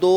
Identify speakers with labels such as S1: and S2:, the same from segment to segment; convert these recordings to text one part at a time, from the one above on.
S1: 2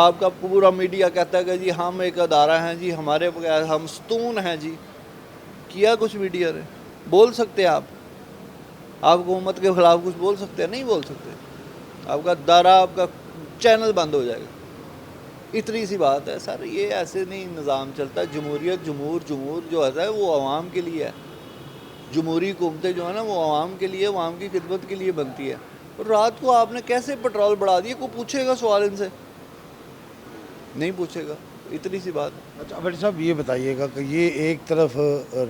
S1: آپ کا پورا میڈیا کہتا ہے کہ جی ہم ایک ادارہ ہیں جی، ہمارے بغیر ہم ستون ہیں جی. کیا کچھ میڈیا نے؟ بول سکتے آپ حکومت کے خلاف کچھ بول سکتے ہیں؟ نہیں بول سکتے. آپ کا ادارہ، آپ کا چینل بند ہو جائے گا. اتنی سی بات ہے سر. یہ ایسے نہیں نظام چلتا. جمہوریت، جمہور جو ہے وہ عوام کے لیے ہے. جمہوری حکومتیں جو ہے نا وہ عوام کے لیے، عوام کی خدمت کے لیے بنتی ہے. اور رات کو آپ نے کیسے پٹرول بڑھا دیا؟ کوئی پوچھے گا سوال ان سے؟ نہیں پوچھے گا. اتنی سی بات.
S2: اچھا بھٹی صاحب یہ بتائیے گا کہ یہ ایک طرف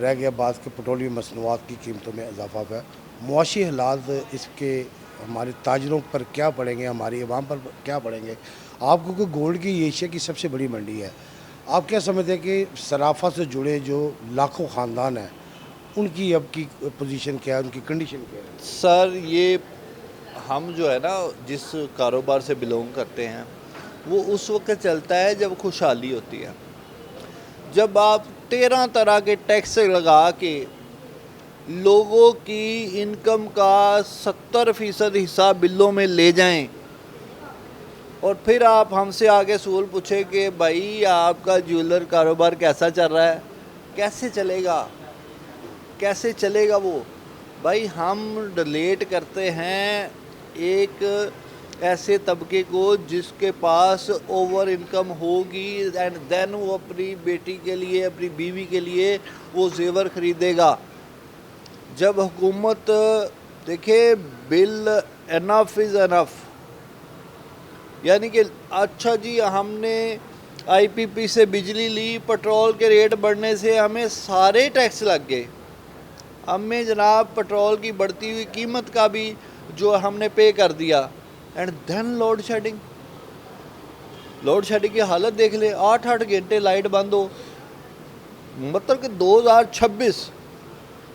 S2: رہ گیا بات کہ پٹرولیم مصنوعات کی قیمتوں میں اضافہ ہوا ہے، معاشی حالات اس کے ہمارے تاجروں پر کیا پڑیں گے، ہماری عوام پر کیا پڑیں گے؟ آپ کو کہ گولڈ کی ایشیا کی سب سے بڑی منڈی ہے، آپ کیا سمجھتے ہیں کہ صرافہ سے جڑے جو لاکھوں خاندان ہیں ان کی اب کی پوزیشن کیا ہے، ان کی کنڈیشن کیا ہے؟
S1: سر یہ ہم جو ہے نا جس کاروبار سے بلونگ کرتے ہیں وہ اس وقت چلتا ہے جب خوشحالی ہوتی ہے. جب آپ 13 طرح کے ٹیکس لگا کے لوگوں کی انکم کا 70% حصہ بلوں میں لے جائیں اور پھر آپ ہم سے آگے سوال پوچھیں کہ بھائی آپ کا جیولر کاروبار کیسا چل رہا ہے، کیسے چلے گا؟ کیسے چلے گا وہ؟ بھائی ہم ریلیٹ کرتے ہیں ایک ایسے طبقے کو جس کے پاس اوور انکم ہوگی اینڈ دین وہ اپنی بیٹی کے لیے، اپنی بیوی کے لیے وہ زیور خریدے گا. جب حکومت دیکھے بل انف از انف، یعنی کہ اچھا جی ہم نے آئی پی پی سے بجلی لی، پٹرول کے ریٹ بڑھنے سے ہمیں سارے ٹیکس لگ گئے. ہمیں جناب پٹرول کی بڑھتی ہوئی قیمت کا بھی جو ہم نے پے کر دیا. اینڈ دین لوڈ شیڈنگ کی حالت دیکھ لیں. 8 گھنٹے لائٹ بند ہو، مطلب کہ 2026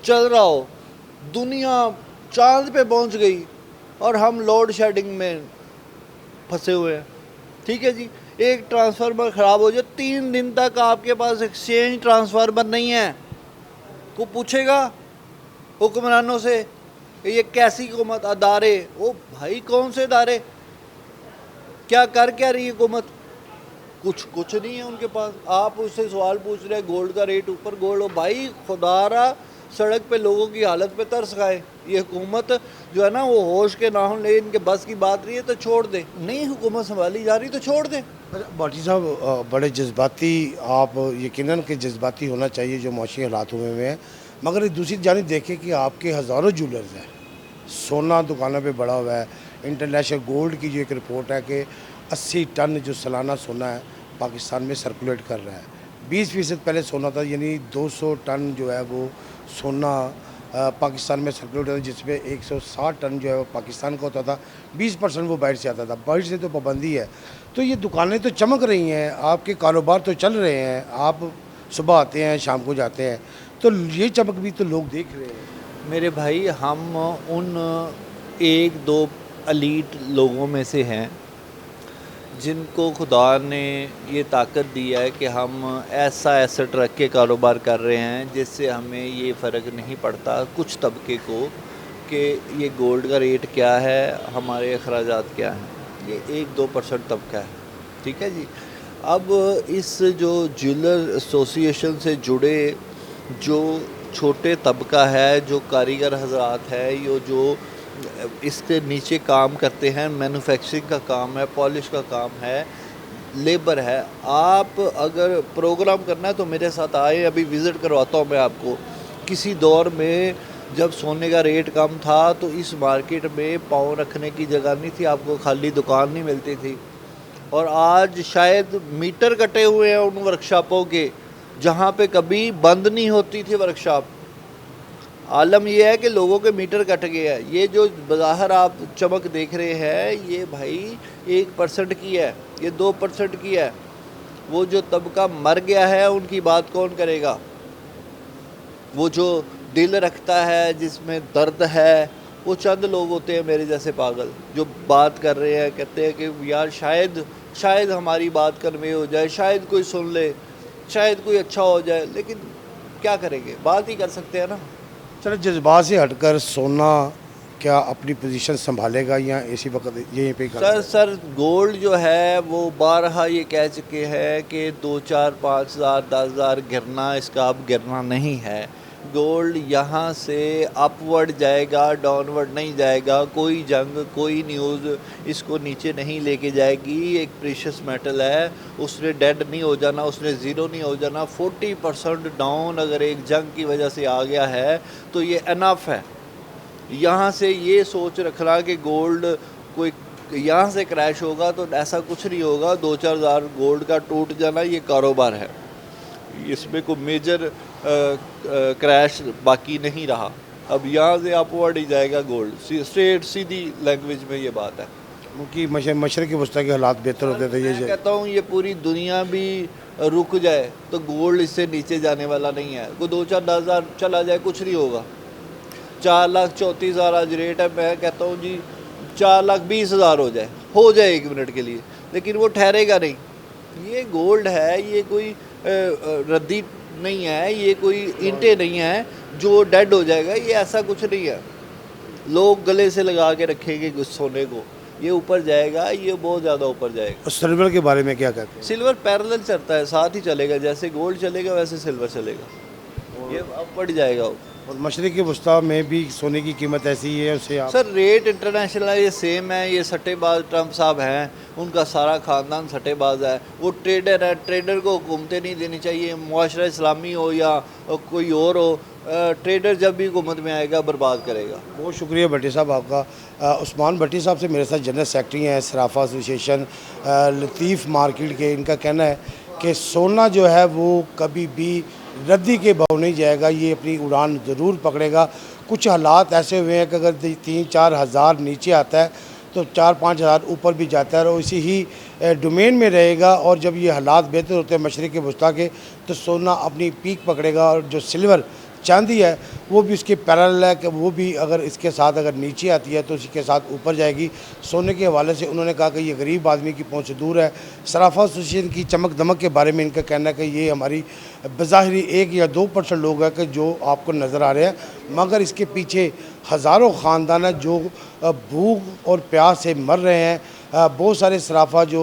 S1: چل رہا ہو، دنیا چاند پہ پہنچ گئی اور ہم لوڈ شیڈنگ میں پھنسے ہوئے ہیں. ٹھیک ہے جی، ایک ٹرانسفارمر خراب ہو جائے 3 دن تک آپ کے پاس ایکسچینج ٹرانسفارمر نہیں ہے. کو پوچھے گا حکمرانوں سے کہ یہ کیسی حکومت؟ ادارے، او بھائی کون سے ادارے؟ کیا کر کیا رہی حکومت؟ کچھ نہیں ہے ان کے پاس. آپ اس سے سوال پوچھ رہے ہیں گولڈ کا ریٹ اوپر، گولڈ ہو بھائی خدا را سڑک پہ لوگوں کی حالت پہ ترس کھائے. یہ حکومت جو ہے نا وہ ہوش کے نہ ہوں، ان کے بس کی بات نہیں ہے تو چھوڑ دیں. نہیں حکومت سنبھالی جا رہی تو چھوڑ دیں.
S2: بھٹی صاحب بڑے جذباتی، آپ یقیناً کہ جذباتی ہونا چاہیے جو معاشی حالات ہوئے ہیں، مگر دوسری جانب دیکھیں کہ آپ کے ہزاروں جولرز ہیں، سونا دکانوں پہ بڑا ہوا ہے. انٹرنیشنل گولڈ کی جو ایک رپورٹ ہے کہ 80 ٹن جو سالانہ سونا ہے پاکستان میں سرکولیٹ کر رہا ہے. 20% پہلے سونا تھا، یعنی 200 ٹن جو ہے وہ سونا پاکستان میں سرکولیٹ ہوتا تھا، جس میں 160 ٹن جو ہے وہ پاکستان کا ہوتا تھا، 20% وہ باہر سے آتا تھا. باہر سے تو پابندی ہے. تو یہ دکانیں تو چمک رہی ہیں، آپ کے کاروبار تو چل رہے ہیں، آپ صبح آتے ہیں شام کو جاتے ہیں، تو یہ چمک بھی تو لوگ دیکھ رہے ہیں.
S1: میرے بھائی ہم ان 1-2 ایلیٹ لوگوں میں سے ہیں جن کو خدا نے یہ طاقت دی ہے کہ ہم ایسا ایسٹ رکھ کے کاروبار کر رہے ہیں جس سے ہمیں یہ فرق نہیں پڑتا کچھ طبقے کو کہ یہ گولڈ کا ریٹ کیا ہے، ہمارے اخراجات کیا ہیں. یہ 1-2% طبقہ ہے. ٹھیک ہے جی. اب اس جو جیولر ایسوسیشن سے جڑے جو چھوٹے طبقہ ہے، جو کاریگر حضرات ہے، یہ جو اس کے نیچے کام کرتے ہیں، مینوفیکچرنگ کا کام ہے، پالش کا کام ہے، لیبر ہے. آپ اگر پروگرام کرنا ہے تو میرے ساتھ آئے، ابھی وزٹ کرواتا ہوں میں آپ کو. کسی دور میں جب سونے کا ریٹ کم تھا تو اس مارکیٹ میں پاؤں رکھنے کی جگہ نہیں تھی، آپ کو خالی دکان نہیں ملتی تھی. اور آج شاید میٹر کٹے ہوئے ہیں ان ورکشاپوں کے جہاں پہ کبھی بند نہیں ہوتی تھی ورکشاپ. عالم یہ ہے کہ لوگوں کے میٹر کٹ گئے ہیں. یہ جو بظاہر آپ چمک دیکھ رہے ہیں یہ بھائی 1% کی ہے، یہ 2% کی ہے. وہ جو طبقہ مر گیا ہے ان کی بات کون کرے گا؟ وہ جو دل رکھتا ہے، جس میں درد ہے، وہ چند لوگ ہوتے ہیں میرے جیسے پاگل جو بات کر رہے ہیں، کہتے ہیں کہ یار شاید ہماری بات کنوے ہو جائے، شاید کوئی سن لے، شاید کوئی اچھا ہو جائے. لیکن کیا کریں گے؟ بات ہی کر سکتے ہیں نا.
S2: چلے جذبات سے ہٹ کر سونا کیا اپنی پوزیشن سنبھالے گا یا اسی وقت یہیں پہ
S1: سر گولڈ جو ہے وہ بارہا یہ کہہ چکے ہیں کہ 2-4 5,000 10,000 گرنا اس کا اب گرنا نہیں ہے. گولڈ یہاں سے اپ ورڈ جائے گا، ڈاؤن ورڈ نہیں جائے گا. کوئی جنگ، کوئی نیوز اس کو نیچے نہیں لے کے جائے گی. ایک پریشس میٹل ہے، اس نے ڈیڈ نہیں ہو جانا، اس نے زیرو نہیں ہو جانا. 40% ڈاؤن اگر ایک جنگ کی وجہ سے آ گیا ہے تو یہ انف ہے. یہاں سے یہ سوچ رکھنا کہ گولڈ کوئی یہاں سے کریش ہوگا تو ایسا کچھ نہیں ہوگا. 2-4 ہزار گولڈ کا ٹوٹ جانا یہ کاروبار ہے، اس میں کوئی میجر کریش باقی نہیں رہا. اب یہاں سے اپ ورڈ ہی جائے گا گولڈ، اسٹریٹ سیدھی لینگویج میں یہ بات ہے.
S2: کیونکہ مشرق وسطیٰ کے حالات بہتر ہوتے تھے.
S1: میں کہتا ہوں یہ پوری دنیا بھی رک جائے تو گولڈ اس سے نیچے جانے والا نہیں ہے. کوئی 2-4 10 ہزار چلا جائے کچھ نہیں ہوگا. 4,34,000 آج ریٹ ہے. میں کہتا ہوں جی 4,20,000 ہو جائے 1 منٹ کے لیے، لیکن وہ ٹھہرے گا نہیں. یہ گولڈ ہے، یہ کوئی ردی نہیں ہے، یہ کوئی اینٹیں نہیں ہیں جو ڈیڈ ہو جائے گا. یہ ایسا کچھ نہیں ہے. لوگ گلے سے لگا کے رکھیں گے سونے کو، یہ اوپر جائے گا، یہ بہت زیادہ اوپر جائے گا.
S2: سلور کے بارے میں کیا کہتے ہیں؟
S1: سلور پیرلل چلتا ہے، ساتھ ہی چلے گا. جیسے گولڈ چلے گا ویسے سلور چلے گا، یہ اب بڑھ جائے گا.
S2: اور مشرق وسطیٰ میں بھی سونے کی قیمت ایسی ہی ہے اسے آپ؟
S1: سر ریٹ انٹرنیشنل ہے، یہ سیم ہے. یہ سٹے باز ٹرمپ صاحب ہیں، ان کا سارا خاندان سٹے باز ہے. وہ ٹریڈر ہے، ٹریڈر کو حکومتیں نہیں دینی چاہیے. معاشرہ اسلامی ہو یا کوئی اور ہو، ٹریڈر جب بھی حکومت میں آئے گا برباد کرے گا.
S2: بہت شکریہ بھٹی صاحب آپ کا. عثمان بھٹی صاحب سے میرے ساتھ جنرل سیکرٹری ہیں صرافہ ایسوسیشن لطیف مارکیٹ کے. ان کا کہنا ہے کہ سونا جو ہے وہ کبھی بھی ردی کے بھاؤ نہیں جائے گا، یہ اپنی اڑان ضرور پکڑے گا. کچھ حالات ایسے ہوئے ہیں کہ اگر 3-4 ہزار نیچے آتا ہے تو 4-5 ہزار اوپر بھی جاتا ہے اور اسی ہی ڈومین میں رہے گا. اور جب یہ حالات بہتر ہوتے ہیں مشرق وسطیٰ کے تو سونا اپنی پیک پکڑے گا. اور جو سلور چاندی ہے وہ بھی اس کے پیرالل ہے کہ وہ بھی اگر اس کے ساتھ اگر نیچے آتی ہے تو اسی کے ساتھ اوپر جائے گی. سونے کے حوالے سے انہوں نے کہا کہ یہ غریب آدمی کی پہنچ سے دور ہے. صرافہ ایسوسیشن کی چمک دمک کے بارے میں ان کا کہنا ہے کہ یہ ہماری بظاہری 1 یا 2% لوگ ہیں کہ جو آپ کو نظر آ رہے ہیں، مگر اس کے پیچھے ہزاروں خاندان ہیں جو بھوک اور پیاس سے مر رہے ہیں. بہت سارے صرافہ جو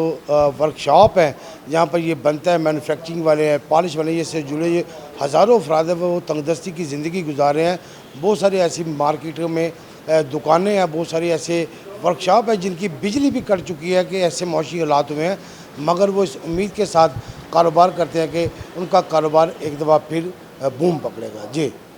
S2: ورکشاپ ہیں جہاں پر یہ بنتا ہے، مینوفیکچرنگ والے ہیں، پالش والے، یہ سے جڑے یہ ہزاروں افراد ہیں وہ تنگ دستی کی زندگی گزار رہے ہیں. بہت ساری ایسی مارکیٹوں میں دکانیں ہیں، بہت سارے ایسے ورکشاپ ہیں جن کی بجلی بھی کٹ چکی ہے کہ ایسے معاشی حالات ہوئے ہیں، مگر وہ اس امید کے ساتھ کاروبار کرتے ہیں کہ ان کا کاروبار ایک دفعہ پھر بوم پکڑے گا. جی